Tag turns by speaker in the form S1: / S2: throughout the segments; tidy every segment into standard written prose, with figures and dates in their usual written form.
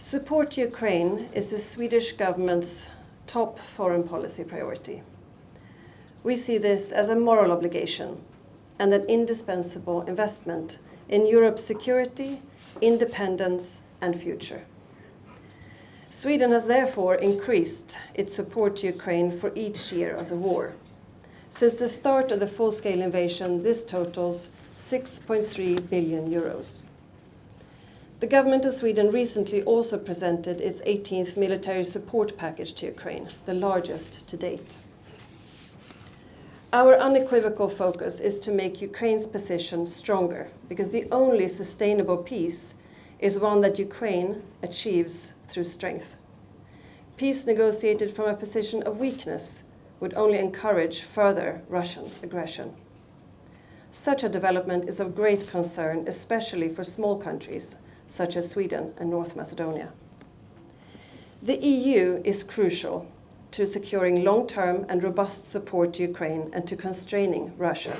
S1: Support to Ukraine is the Swedish government's top foreign policy priority. We see this as a moral obligation and an indispensable investment in Europe's security, independence, and future. Sweden has therefore increased its support to Ukraine for each year of the war. Since the start of the full-scale invasion, this totals 6.3 billion euros. The government of Sweden recently also presented its 18th military support package to Ukraine, the largest to date. Our unequivocal focus is to make Ukraine's position stronger, because the only sustainable peace is one that Ukraine achieves through strength. Peace negotiated from a position of weakness would only encourage further Russian aggression. Such a development is of great concern, especially for small countries such as Sweden and North Macedonia. The EU is crucial to securing long-term and robust support to Ukraine and to constraining Russia.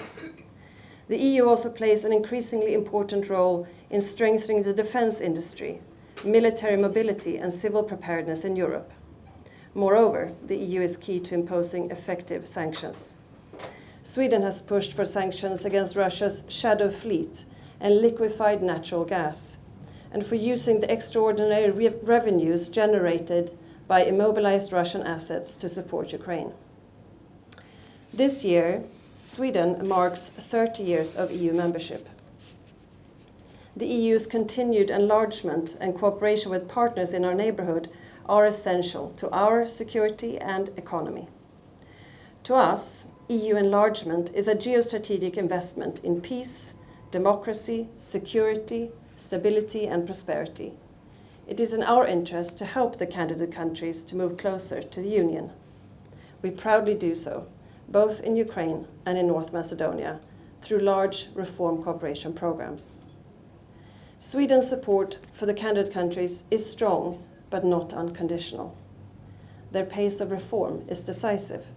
S1: The EU also plays an increasingly important role in strengthening the defense industry, military mobility, and civil preparedness in Europe. Moreover, the EU is key to imposing effective sanctions. Sweden has pushed for sanctions against Russia's shadow fleet and liquefied natural gas, and for using the extraordinary revenues generated by immobilized Russian assets to support Ukraine. This year, Sweden marks 30 years of EU membership. The EU's continued enlargement and cooperation with partners in our neighborhood are essential to our security and economy. To us, EU enlargement is a geostrategic investment in peace, democracy, security, stability, and prosperity. It is in our interest to help the candidate countries to move closer to the Union. We proudly do so, both in Ukraine and in North Macedonia, through large reform cooperation programs. Sweden's support for the candidate countries is strong, but not unconditional. Their pace of reform is decisive.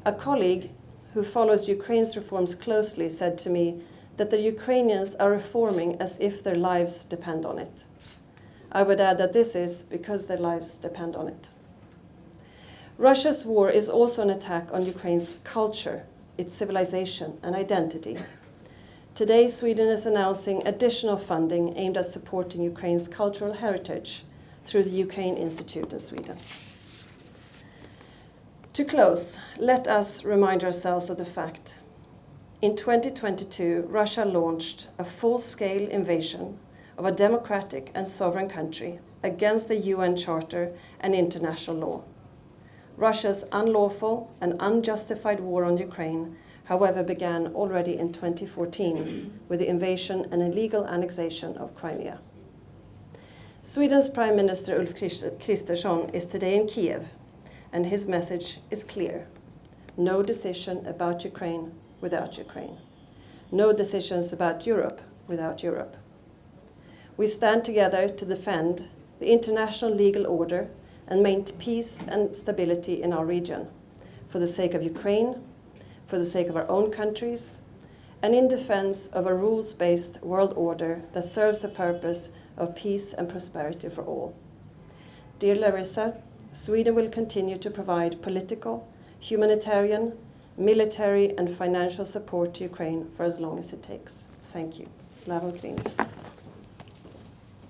S1: A colleague who follows Ukraine's reforms closely said to me that the Ukrainians are reforming as if their lives depend on it. I would add that this is because their lives depend on it. Russia's war is also an attack on Ukraine's culture, its civilization and identity. Today, Sweden is announcing additional funding aimed at supporting Ukraine's cultural heritage through the Ukraine Institute in Sweden. To close, let us remind ourselves of the fact: in 2022, Russia launched a full-scale invasion of a democratic and sovereign country against the UN Charter and international law. Russia's unlawful and unjustified war on Ukraine, however, began already in 2014 with the invasion and illegal annexation of Crimea. Sweden's Prime Minister Ulf Kristersson is today in Kiev, and his message is clear: no decision about Ukraine without Ukraine. No decisions about Europe without Europe. We stand together to defend the international legal order and maintain peace and stability in our region, for the sake of Ukraine, for the sake of our own countries, and in defense of a rules-based world order that serves the purpose of peace and prosperity for all. Dear Larissa, Sweden will continue to provide political, humanitarian, military and financial support to Ukraine for as long as it takes. Thank you. Slava Ukraini.